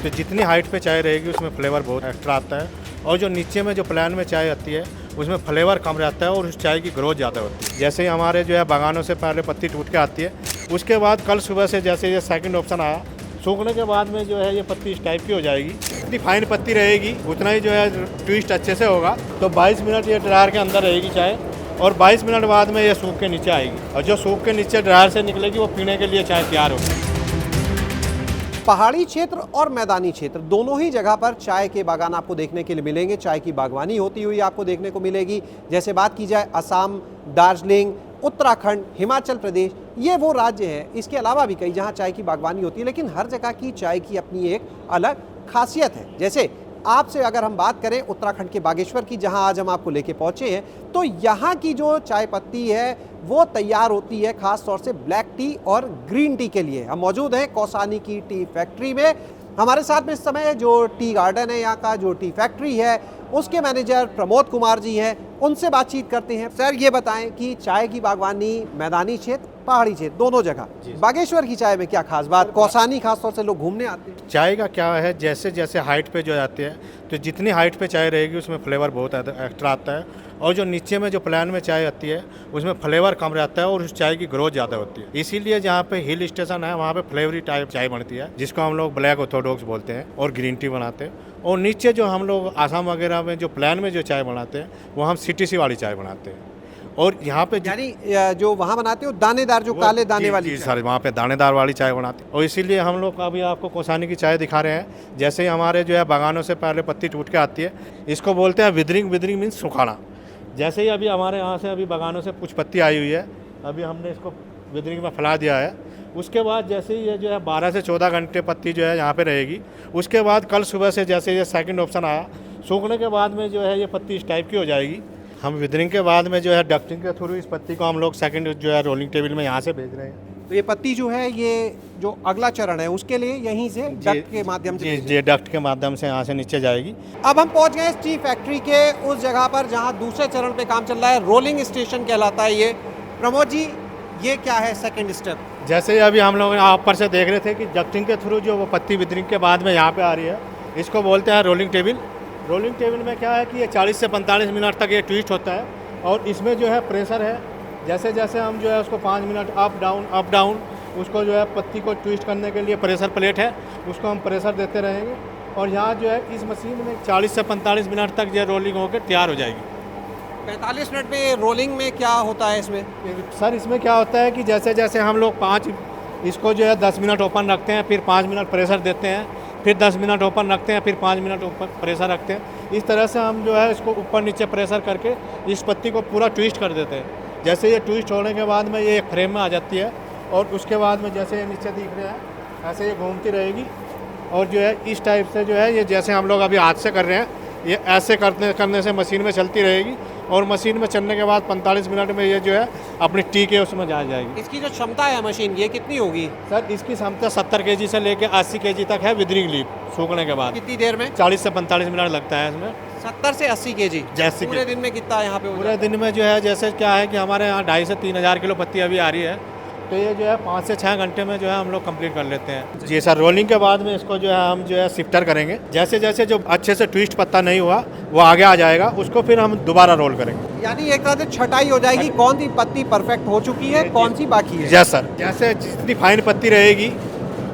तो जितनी हाइट पे चाय रहेगी उसमें फ्लेवर बहुत एक्स्ट्रा आता है, और जो नीचे में जो प्लान में चाय आती है उसमें फ्लेवर कम रहता है और उस चाय की ग्रोथ ज़्यादा होती है। जैसे ही हमारे जो है बागानों से पहले पत्ती टूट के आती है, उसके बाद कल सुबह से जैसे ये सेकंड ऑप्शन आया, सूखने के बाद में जो है ये पत्ती इस टाइप की हो जाएगी। जितनी फाइन पत्ती रहेगी उतना ही जो है ट्विस्ट अच्छे से होगा। तो 22 मिनट ये ड्रायर के अंदर रहेगी चाय, और 22 मिनट बाद में ये सूख के नीचे आएगी, और जो सूख के नीचे ड्रायर से निकलेगी वो पीने के लिए चाय तैयार होगी। पहाड़ी क्षेत्र और मैदानी क्षेत्र दोनों ही जगह पर चाय के बागान आपको देखने के लिए मिलेंगे। चाय की बागवानी होती हुई आपको देखने को मिलेगी। जैसे बात की जाए असम, दार्जिलिंग, उत्तराखंड, हिमाचल प्रदेश, ये वो राज्य हैं। इसके अलावा भी कई जहाँ चाय की बागवानी होती है, लेकिन हर जगह की चाय की अपनी एक अलग खासियत है। जैसे आपसे अगर हम बात करें उत्तराखंड के बागेश्वर की, जहां आज हम आपको लेके पहुंचे हैं, तो यहाँ की जो चाय पत्ती है वो तैयार होती है खास तौर से ब्लैक टी और ग्रीन टी के लिए। हम मौजूद हैं कौसानी की टी फैक्ट्री में। हमारे साथ में इस समय जो टी गार्डन है, यहाँ का जो टी फैक्ट्री है, उसके मैनेजर प्रमोद कुमार जी हैं। उनसे बातचीत करते हैं। सर ये बताएं कि चाय की बागवानी मैदानी क्षेत्र, पहाड़ी क्षेत्र, दोनों जगह बागेश्वर की चाय में क्या खास बात? कौसानी खास तौर से लोग घूमने आते हैं। चाय का क्या है, जैसे जैसे हाइट पे जो जाती है, तो जितनी हाइट पे चाय रहेगी उसमें फ्लेवर बहुत एक्स्ट्रा आता है, और जो नीचे में जो प्लान में चाय आती है उसमें फ्लेवर कम रहता है और उस चाय की ग्रोथ ज़्यादा होती है। इसीलिए जहाँ पे हिल स्टेशन है वहाँ पे फ्लेवरी टाइप चाय बनती है, जिसको हम लोग ब्लैक ऑर्थोडॉक्स बोलते हैं, और ग्रीन टी बनाते हैं। और नीचे जो हम लोग आसाम वगैरह में जो प्लान में जो चाय बनाते हैं वो हम CTC वाली चाय बनाते हैं। और यहाँ पे यानी जो वहाँ बनाते हो दानेदार, जो काले दाने वाली सर, वहाँ पे दानेदार वाली चाय बनाते हैं। और इसीलिए हम लोग अभी आपको कौसानी की चाय दिखा रहे हैं। जैसे ही हमारे जो है बागानों से पहले पत्ती टूट के आती है, इसको बोलते हैं विदरिंग। विदरिंग मीन्स सुखाना। जैसे ही अभी हमारे यहाँ से अभी बागानों से कुछ पत्ती आई हुई है, अभी हमने इसको विदरिंग में फैला दिया है। उसके बाद जैसे ही ये जो है 12 से 14 घंटे पत्ती जो है यहाँ पे रहेगी। उसके बाद कल सुबह से जैसे ये सेकंड ऑप्शन आया, सूखने के बाद में जो है ये पत्ती इस टाइप की हो जाएगी। हम विदरिंग के बाद में जो है डक्टिंग के थ्रू इस पत्ती को हम लोग सेकंड जो है रोलिंग टेबल में यहाँ से भेज रहे हैं। तो ये पत्ती जो है, ये जो अगला चरण है उसके लिए यहीं से डक्ट के माध्यम से जी डक्ट के माध्यम से यहाँ से नीचे जाएगी। अब हम पहुंच गए इस टी फैक्ट्री के उस जगह पर जहां दूसरे चरण पे काम चल रहा है। रोलिंग स्टेशन कहलाता है ये। प्रमोद जी, ये क्या है सेकंड स्टेप? जैसे ही अभी हम लोग यहाँ ऊपर से देख रहे थे कि डक्टिंग के थ्रू जो वो पत्ती विदरिंग के बाद में यहाँ पे आ रही है, इसको बोलते हैं रोलिंग टेबल। रोलिंग टेबल में क्या है कि ये 40 से 45 मिनट तक ये ट्विस्ट होता है, और इसमें जो है प्रेशर है। जैसे जैसे हम जो है उसको 5 मिनट अप डाउन उसको जो है पत्ती को ट्विस्ट करने के लिए प्रेशर प्लेट है, उसको हम प्रेशर देते रहेंगे। और यहाँ जो है इस मशीन में 40 से 45 मिनट तक ये रोलिंग होकर तैयार हो जाएगी। 45 मिनट में रोलिंग में क्या होता है इसमें? सर, इसमें क्या होता है कि जैसे जैसे हम लोग इसको जो है 10 मिनट ओपन रखते हैं, फिर 5 मिनट प्रेशर देते हैं, फिर 10 मिनट ओपन रखते हैं, फिर 5 मिनट ऊपर प्रेशर रखते हैं। इस तरह से हम जो है इसको ऊपर नीचे प्रेशर करके इस पत्ती को पूरा ट्विस्ट कर देते हैं। जैसे ये ट्विस्ट होने के बाद में ये एक फ्रेम में आ जाती है, और उसके बाद में जैसे ये नीचे दिख रहे हैं ऐसे ये घूमती रहेगी। और जो है इस टाइप से जो है ये जैसे हम लोग अभी हाथ से कर रहे हैं, ये ऐसे करने से मशीन में चलती रहेगी, और मशीन में चलने के बाद 45 मिनट में ये जो है अपनी टी के उसमें जा जाएगी। इसकी जो क्षमता है मशीन, ये कितनी होगी? सर, इसकी क्षमता 70 kg से लेकर 80 kg तक है विदरिंग लीफ सूखने के बाद। कितनी देर में? 40 से 45 मिनट लगता है इसमें। 70 से 80 kg जैसे पूरे दिन में कितना यहाँ पे? पूरे दिन में जो है जैसे क्या है कि हमारे यहाँ 2.5 से 3 हज़ार किलो पत्ती अभी आ रही है, तो ये जो है 5 से 6 घंटे में जो है हम लोग कंप्लीट कर लेते हैं। जी सर, रोलिंग के बाद में इसको जो है हम जो है शिफ्टर करेंगे। जैसे जैसे जो अच्छे से ट्विस्ट पत्ता नहीं हुआ वो आगे आ जाएगा, उसको फिर हम दोबारा रोल करेंगे। यानी एक तरह से छटाई हो जाएगी, कौन सी पत्ती परफेक्ट हो चुकी है, कौन सी बाकी है? यस सर, जैसे जितनी फाइन पत्ती रहेगी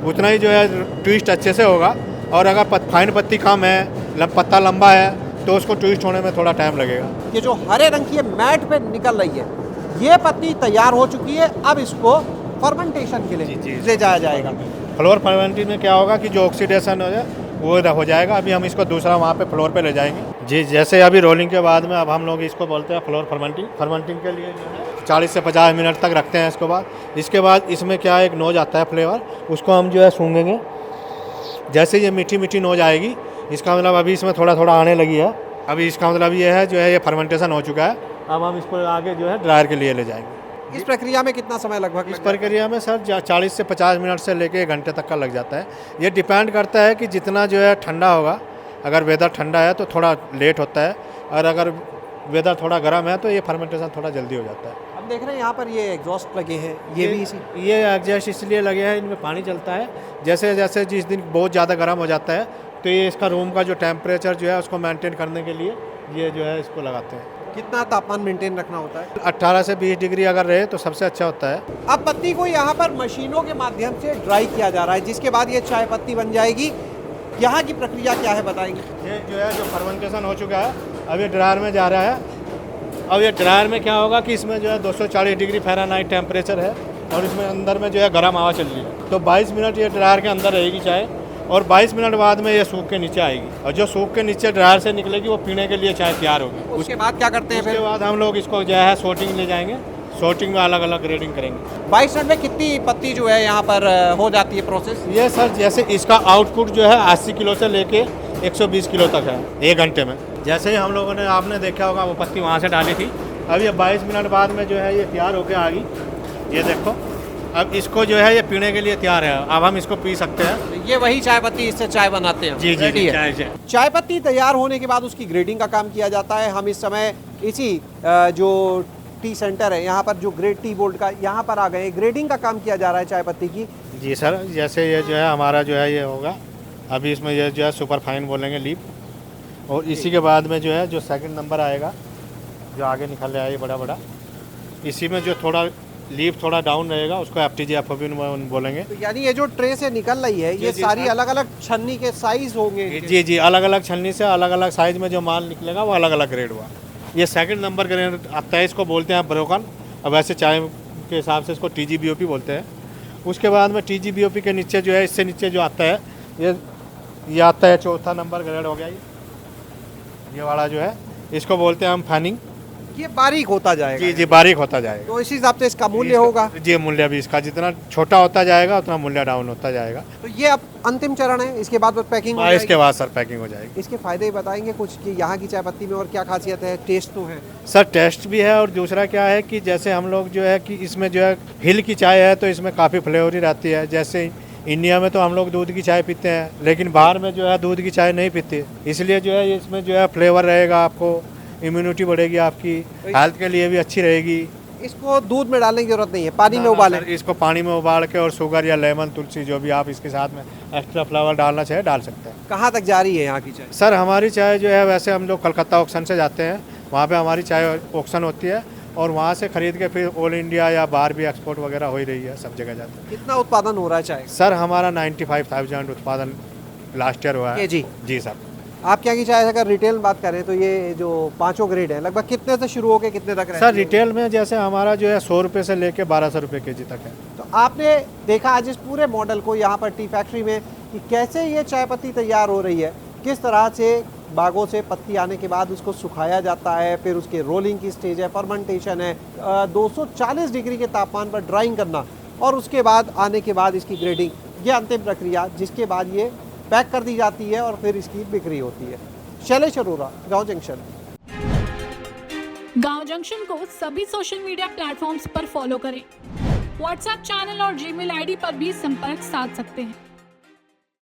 उतना ही जो है ट्विस्ट अच्छे से होगा, और अगर फाइन पत्ती कम है, पत्ता लंबा है, तो उसको ट्विस्ट होने में थोड़ा टाइम लगेगा। ये जो हरे रंग की मैट पे निकल रही है, ये पत्ती तैयार हो चुकी है। अब इसको फर्मेंटेशन के लिए ले जाया जाएगा। फ्लोर फर्मेंटिंग में क्या होगा कि जो ऑक्सीडेशन हो जाए वो हो जाएगा। अभी हम इसको दूसरा वहाँ पे फ्लोर पे ले जाएंगे। जी, जैसे अभी रोलिंग के बाद में अब हम लोग इसको बोलते हैं फ्लोर फर्मेंटिंग। फर्मेंटिंग के लिए जो है 40 से 50 मिनट तक रखते हैं। इसके बाद इसमें क्या एक नोज आता है फ्लेवर, उसको हम जो है सूंघेंगे। जैसे ये मीठी मीठी नोज आएगी, इसका मतलब अभी इसमें थोड़ा थोड़ा आने लगी है। अभी इसका मतलब ये है जो है ये फर्मेंटेशन हो चुका है। अब हम इसको आगे जो है ड्रायर के लिए ले जाएंगे। इस प्रक्रिया में कितना समय लगभग? इस प्रक्रिया में सर 40 से 50 मिनट से लेके 1 घंटे तक का लग जाता है। ये डिपेंड करता है कि जितना जो है ठंडा होगा। अगर वेदर ठंडा है तो थोड़ा लेट होता है, और अगर वेदर थोड़ा गर्म है तो ये फर्मेंटेशन थोड़ा जल्दी हो जाता है। देख रहे हैं यहाँ पर ये एग्जॉस्ट लगे हैं, ये भी इसी ये एग्जॉस्ट इसलिए लगे हैं, इनमें पानी चलता है। जैसे जैसे जिस दिन बहुत ज़्यादा गर्म हो जाता है तो ये इसका रूम का जो टेम्परेचर जो है उसको मेंटेन करने के लिए ये जो है इसको लगाते हैं। कितना तापमान मेंटेन रखना होता है? 18 से 20 डिग्री अगर रहे तो सबसे अच्छा होता है। अब पत्ती को यहाँ पर मशीनों के माध्यम से ड्राई किया जा रहा है, जिसके बाद ये चाय पत्ती बन जाएगी। यहाँ की प्रक्रिया क्या है बताएंगे? ये जो है जो फर्मेंटेशन हो चुका है, अब ये ड्रायर में जा रहा है। अब ये ड्रायर में क्या होगा कि इसमें जो है 240 डिग्री फ़ारेनहाइट टेम्परेचर है और इसमें अंदर में जो है गर्म हवा चल रही है। तो 22 मिनट ये ड्रायर के अंदर रहेगी चाय और 22 मिनट बाद में ये सूख के नीचे आएगी और जो सूख के नीचे ड्रायर से निकलेगी वो पीने के लिए चाय तैयार होगी। उसके बाद क्या करते हैं? उसके बाद हम लोग इसको जो है सॉर्टिंग ले जाएंगे, सॉर्टिंग में अलग अलग ग्रेडिंग करेंगे। 22 मिनट में कितनी पत्ती जो है यहाँ पर हो जाती है प्रोसेस? ये सर जैसे इसका आउटपुट जो है 80 किलो से लेके 120 किलो तक है 1 घंटे में। जैसे ही हम लोगों ने आपने देखा होगा वो पत्ती वहाँ से डाली थी, अब ये 22 मिनट बाद में जो है ये तैयार होके आ गई। ये देखो अब इसको जो है ये पीने के लिए तैयार है, अब हम इसको पी सकते हैं। ये वही चाय पत्ती, इससे चाय बनाते हैं? जी जी, चाय पत्ती तैयार होने के बाद उसकी ग्रेडिंग का काम किया जाता है। हम इस समय इसी जो टी सेंटर है यहाँ पर जो ग्रेड टी बोर्ड का यहाँ पर आ गए, ग्रेडिंग का काम किया जा रहा है चाय पत्ती की। जी सर, जैसे ये जो है हमारा जो है ये होगा, अभी इसमें ये जो है सुपर फाइन बोलेंगे लीप, और इसी के बाद में जो है जो सेकंड नंबर आएगा जो आगे निकल रहा है ये बड़ा बड़ा, इसी में जो थोड़ा लीप थोड़ा डाउन रहेगा उसको FTG FOB बोलेंगे। तो यानी ये जो ट्रे से निकल रही है ये सारी अलग अलग छन्नी के साइज होंगे? जी जी, अलग अलग छलनी से अलग अलग साइज में जो माल निकलेगा वो अलग अलग ग्रेड हुआ। ये सेकंड नंबर ग्रेड आता है, इसको बोलते हैं ब्रोकन। अब वैसे चाय के हिसाब से इसको TGBOP बोलते हैं। उसके बाद में TGBOP के नीचे जो है, इससे नीचे जो आता है ये आता है चौथा नंबर ग्रेड हो गया। ये वाला जो है इसको बोलते हैं हम फैनिंग। ये बारीक होता जाएगा? जी जी, बारीक होता जाएगा। तो इसी हिसाब से इसका मूल्य होगा? जी, मूल्य भी इसका जितना छोटा होता जाएगा उतना मूल्य डाउन होता जाएगा। तो ये अब अंतिम चरण है, इसके बाद पैकिंग हो जाएगी? इसके बाद सर पैकिंग हो जाएगी। इसके फायदे बताएंगे कुछ कि यहाँ की चाय पत्ती में और क्या खासियत है? टेस्ट तो है सर, टेस्ट भी है और दूसरा क्या है कि जैसे हम लोग जो है कि इसमें जो है हिल की चाय है तो इसमें काफ़ी फ्लेवर रहती है। जैसे इंडिया में तो हम लोग दूध की चाय पीते हैं, लेकिन बाहर में जो है दूध की चाय नहीं पीते, इसलिए जो है इसमें जो है फ्लेवर रहेगा, आपको इम्यूनिटी बढ़ेगी, आपकी हेल्थ के लिए भी अच्छी रहेगी। इसको दूध में डालने की जरूरत नहीं है, पानी में उबालें? इसको पानी में उबाल के और शुगर या लेमन, तुलसी जो भी आप इसके साथ में एक्स्ट्रा फ्लेवर डालना चाहे डाल सकते हैं। कहाँ तक जा रही है यहाँ की चाय? सर, हमारी चाय जो है वैसे हम लोग कलकत्ता ऑक्शन से जाते हैं, वहाँ पे हमारी चाय ऑक्शन होती है और वहाँ से खरीद के फिर ऑल इंडिया या बाहर भी एक्सपोर्ट वगैरह हो ही रही है, सब जगह जाते हैं। कितना उत्पादन हो रहा है चाय? सर, हमारा 95,000 उत्पादन लास्ट ईयर हुआ है। जी सर। आपके यहाँ की चाय अगर रिटेल में बात करें तो ये जो पांचों ग्रेड है लगभग कितने से शुरू होकर कितने तक रहती है? सर, रिटेल में जैसे हमारा जो है 100 रुपये से लेके 1200 रुपये केजी तक है। तो आपने देखा आज इस पूरे मॉडल को यहाँ पर टी फैक्ट्री में कि कैसे ये चाय पत्ती तैयार हो रही है, किस तरह से बागों से पत्ती आने के बाद उसको सुखाया जाता है, फिर उसके रोलिंग की स्टेज है, फर्मेंटेशन है, 240 डिग्री के तापमान पर ड्राइंग करना और उसके बाद आने के बाद इसकी ग्रेडिंग, ये अंतिम प्रक्रिया, जिसके बाद ये पैक कर दी जाती है और फिर इसकी बिक्री होती है। शैलेश अरोरा, गांव जंक्शन। गांव जंक्शन को सभी सोशल मीडिया प्लेटफॉर्म्स पर फॉलो करें। व्हाट्सएप चैनल और जीमेल आईडी पर भी संपर्क साध सकते हैं।